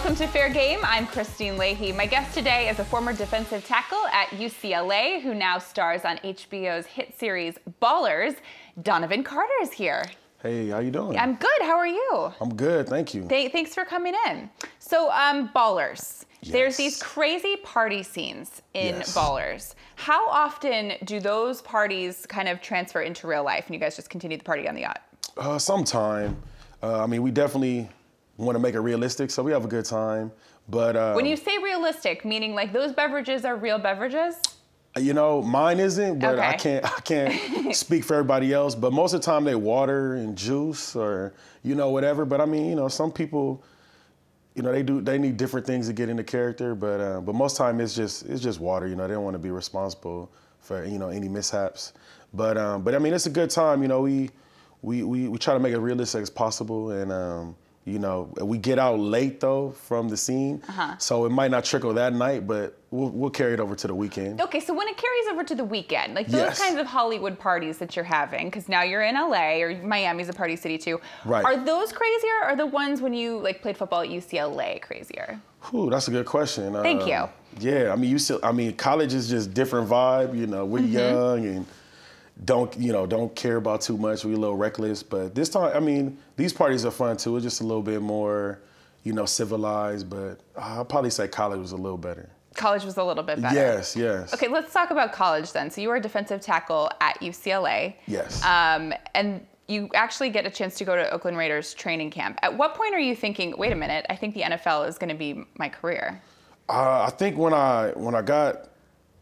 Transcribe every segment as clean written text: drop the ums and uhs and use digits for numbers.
Welcome to Fair Game. I'm Kristine Leahy. My guest today is a former defensive tackle at UCLA who now stars on HBO's hit series Ballers. Donovan Carter is here. Hey, how you doing? I'm good. How are you? I'm good, thank you. Thanks for coming in. So, Ballers. Yes. There's these crazy party scenes in Yes. Ballers. How often do those parties kind of transfer into real life and you guys just continue the party on the yacht? Sometime. I mean, we definitely want to make it realistic, so we have a good time. But when you say realistic, meaning like those beverages are real beverages? You know, mine isn't, but Okay. I can't speak for everybody else. But most of the time they water and juice or, you know, whatever. But I mean, you know, some people, you know, they need different things to get into character. But most time it's just water. You know, they don't want to be responsible for, you know, any mishaps. But I mean, it's a good time. You know, we try to make it realistic as possible, and you know, we get out late though from the scene, so it might not trickle that night, but we'll carry it over to the weekend. Okay, so when it carries over to the weekend, like those Yes. kinds of Hollywood parties that you're having, because now you're in LA or Miami's a party city too. Right. Are those crazier, or are the ones when you like played football at UCLA crazier? Whew, that's a good question. Thank you. Yeah, I mean, college is just different vibe. You know, we're young and don't care about too much. We're a little reckless, but this time, I mean, these parties are fun too. It's just a little bit more, you know, civilized. But I'll probably say college was a little better. College was a little bit better. Yes, yes. Okay, let's talk about college then. So you were a defensive tackle at UCLA. Yes. And you actually get a chance to go to Oakland Raiders training camp. At what point are you thinking, wait a minute, I think the NFL is going to be my career? I think when I got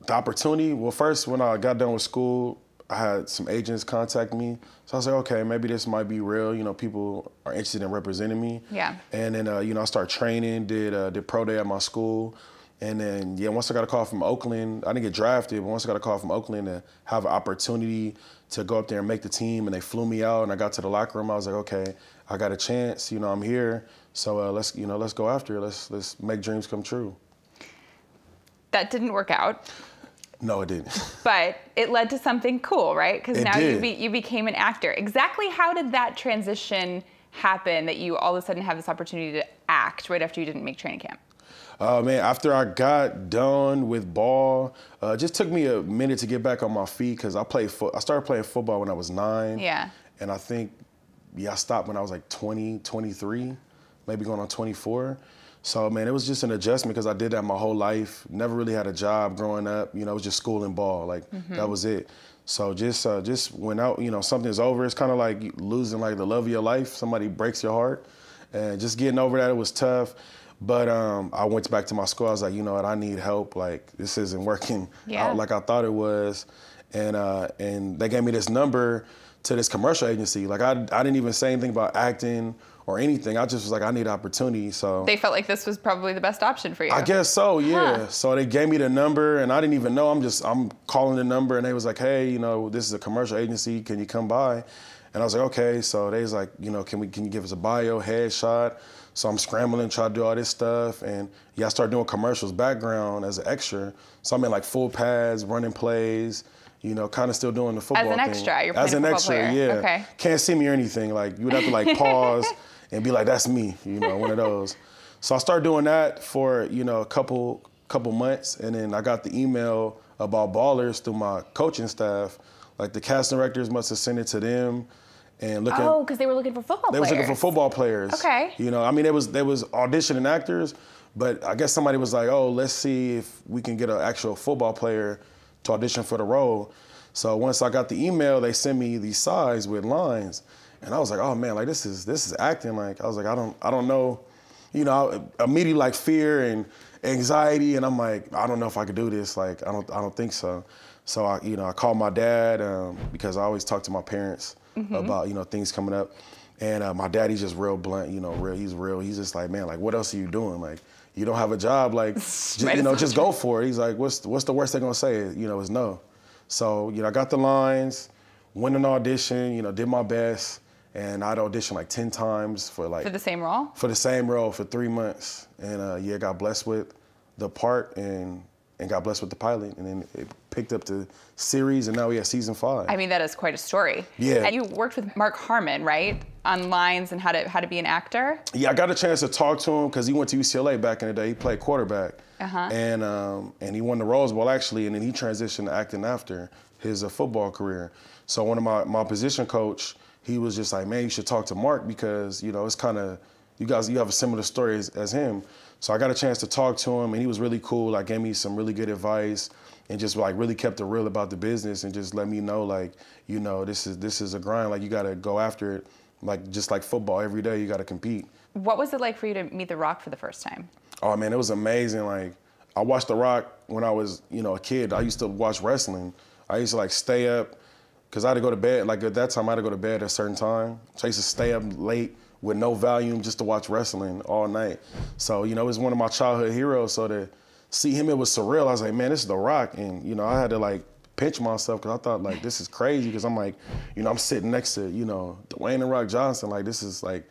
the opportunity, well, first when I got done with school, I had some agents contact me. So I was like, okay, maybe this might be real. You know, people are interested in representing me. Yeah. And then, you know, I started training, did pro day at my school. And then, yeah, once I got a call from Oakland, I didn't get drafted, but once I got a call from Oakland to have an opportunity to go up there and make the team, and they flew me out, and I got to the locker room, I was like, okay, I got a chance, you know, I'm here. So let's go after it. Let's make dreams come true. That didn't work out. No, it didn't. But it led to something cool, right? Because now did. you became an actor. Exactly how did that transition happen that you all of a sudden have this opportunity to act right after you didn't make training camp? Man, after I got done with ball, it just took me a minute to get back on my feet because I started playing football when I was 9. Yeah. And I think, I stopped when I was like 20, 23, maybe going on 24. So, man, it was just an adjustment because I did that my whole life. Never really had a job growing up. You know, it was just school and ball. Like, that was it. So just went out, you know, something's over. It's kind of like losing like the love of your life. Somebody breaks your heart. And just getting over that, it was tough. But I went back to my school. I was like, you know what, I need help. Like, this isn't working out like I thought it was. And they gave me this number to this commercial agency. Like, I didn't even say anything about acting or anything. I just was like, I need opportunity. So They felt like this was probably the best option for you. I guess so, yeah. So they gave me the number, and I didn't even know. I'm calling the number, and they was like, hey, you know, this is a commercial agency. Can you come by? And I was like, okay. So they was like, you know, can you give us a bio, headshot? So I'm scrambling, trying to do all this stuff. And yeah, I started doing commercials, background as an extra. So I'm in like full pads, running plays, you know, kind of still doing the football thing. As an extra, you're playing As a an football extra, player. yeah. Okay. Can't see me or anything. Like, you would have to like pause and be like, that's me, you know, one of those. So I started doing that for, you know, a couple months. And then I got the email about Ballers through my coaching staff. Like, the casting directors must have sent it to them. And because they were looking for football players. They was looking for football players. Okay. You know, I mean, they was auditioning actors, but I guess somebody was like, oh, let's see if we can get an actual football player to audition for the role. So once I got the email, they sent me these sides with lines, and I was like, oh man, like this is acting. Like, I was like, I don't know, you know, immediately like fear and anxiety, and I'm like, I don't know if I could do this. Like, I don't think so. So I called my dad because I always talk to my parents about, you know, things coming up. And my dad, he's just real blunt, you know, he's just like, man, like, what else are you doing? Like, you don't have a job, like, just go for it. He's like, what's the worst they're gonna say? You know, is no. So, you know, I got the lines, went an audition, you know, did my best. And I'd auditioned like 10 times for the same role? For the same role for 3 months. And yeah, got blessed with the part and got blessed with the pilot. And then picked up the series, and now we at season 5. I mean, that is quite a story. Yeah. And you worked with Mark Harmon, right? On lines and how to be an actor? Yeah, I got a chance to talk to him because he went to UCLA back in the day. He played quarterback. And he won the Rose Bowl, actually, and then he transitioned to acting after his football career. So one of my position coach, he was just like, man, you should talk to Mark because, it's kind of, you have a similar story as him. So I got a chance to talk to him, and he was really cool. Like, gave me some really good advice and just, like, really kept it real about the business and just let me know, like, this is a grind. Like, you got to go after it. Like, just like football, every day you got to compete. What was it like for you to meet The Rock for the first time? Oh, man, it was amazing. Like, I watched The Rock when I was, a kid. I used to watch wrestling. I used to, like, stay up because I had to go to bed. Like, at that time, I had to go to bed at a certain time. So I used to stay up late with no volume just to watch wrestling all night. So, it was one of my childhood heroes. So to see him, it was surreal. I was like, man, this is The Rock. And, I had to, like, pinch myself because I thought, like, this is crazy because I'm like, I'm sitting next to, Dwayne The Rock Johnson. Like, this is like,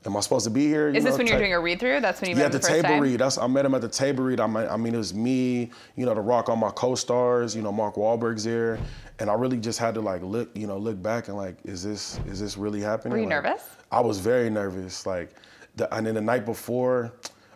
am I supposed to be here? Is this when you're doing a read-through? That's when you met him the first time? Yeah, the table read. I met him at the table read. I mean, it was me, The Rock, all my co-stars, Mark Wahlberg's there. And I really just had to, like, look back and, like, is this really happening? Were you like, nervous? I was very nervous. Like, and then the night before,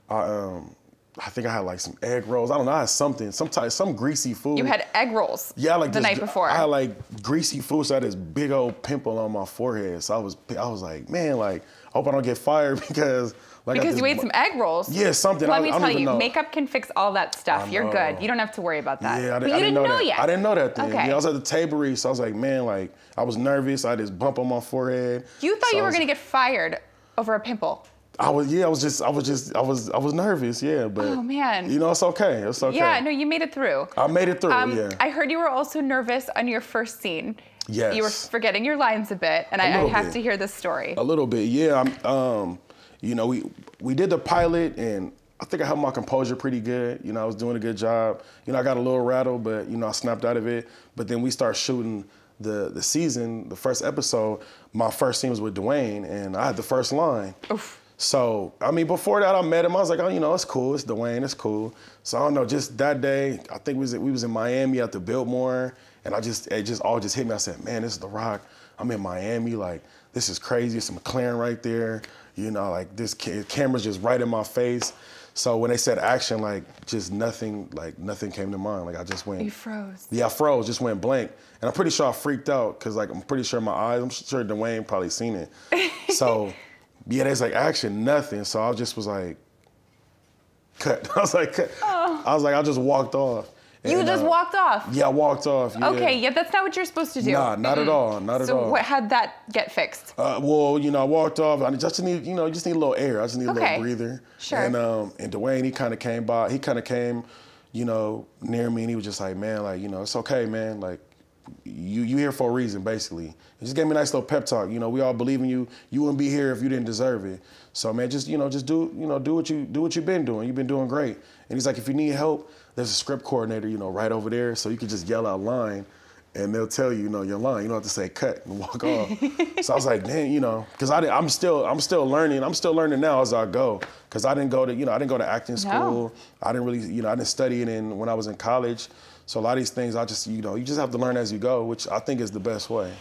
I think I had like some egg rolls. I don't know. I had some greasy food. You had egg rolls. Yeah, like the night before. I had like greasy food, so I had this big old pimple on my forehead. So I was like, man, like, I hope I don't get fired because like. Because you ate some egg rolls. Yeah, something. Let me tell you, know. Makeup can fix all that stuff. You're good. You don't have to worry about that. Yeah, but you didn't know yet. I didn't know that then. Okay. Yeah, I was at the table read, so I was like, man, like, I was nervous. I had this bump on my forehead. You thought you were gonna get fired over a pimple. I was nervous, yeah, but oh man, it's okay. It's okay. Yeah, no, you made it through. I made it through. Yeah. I heard you were also nervous on your first scene. Yes. You were forgetting your lines a bit, and I have to hear this story. A little bit, yeah. We did the pilot, and I think I held my composure pretty good. I was doing a good job. I got a little rattled, but I snapped out of it. But then we start shooting the season, the first episode. My first scene was with Dwayne, and I had the first line. Oof. So, I mean, before that, I met him. I was like, oh, it's cool. It's Dwayne. It's cool. So, I don't know, just that day, I think we was in Miami at the Biltmore, and it all just hit me. I said, man, this is The Rock. I'm in Miami. Like, this is crazy. It's a McLaren right there. Like, this camera's just right in my face. So, when they said action, like, just nothing came to mind. Like, I just went. You froze. Yeah, I froze, just went blank. And I'm pretty sure I freaked out because, like, I'm pretty sure I'm sure Dwayne probably seen it. So, yeah, there's like action, nothing. So I just was like, cut. I was like, cut. Oh. I was like, I just walked off. You just walked off? Yeah, I walked off. Yeah. Okay, yeah, that's not what you're supposed to do. Nah, not at all, not at all. So how'd that get fixed? Well, I walked off. I just need, you just need a little air. I just need a little breather. Sure. And Dwayne, he kind of came by. He kind of came, near me, and he was just like, man, like, it's okay, man. Like, you here for a reason, basically. He just gave me a nice little pep talk. We all believe in you. You wouldn't be here if you didn't deserve it. So, man, just do what you've been doing. You've been doing great. And he's like, if you need help, there's a script coordinator, right over there. So you can just yell out line, and they'll tell you, your line. You don't have to say cut and walk off. So I was like, man, because I'm still learning. I'm still learning now as I go. Because I didn't go to acting school. No. I didn't really, I didn't study it when I was in college. So a lot of these things, you just have to learn as you go, which I think is the best way.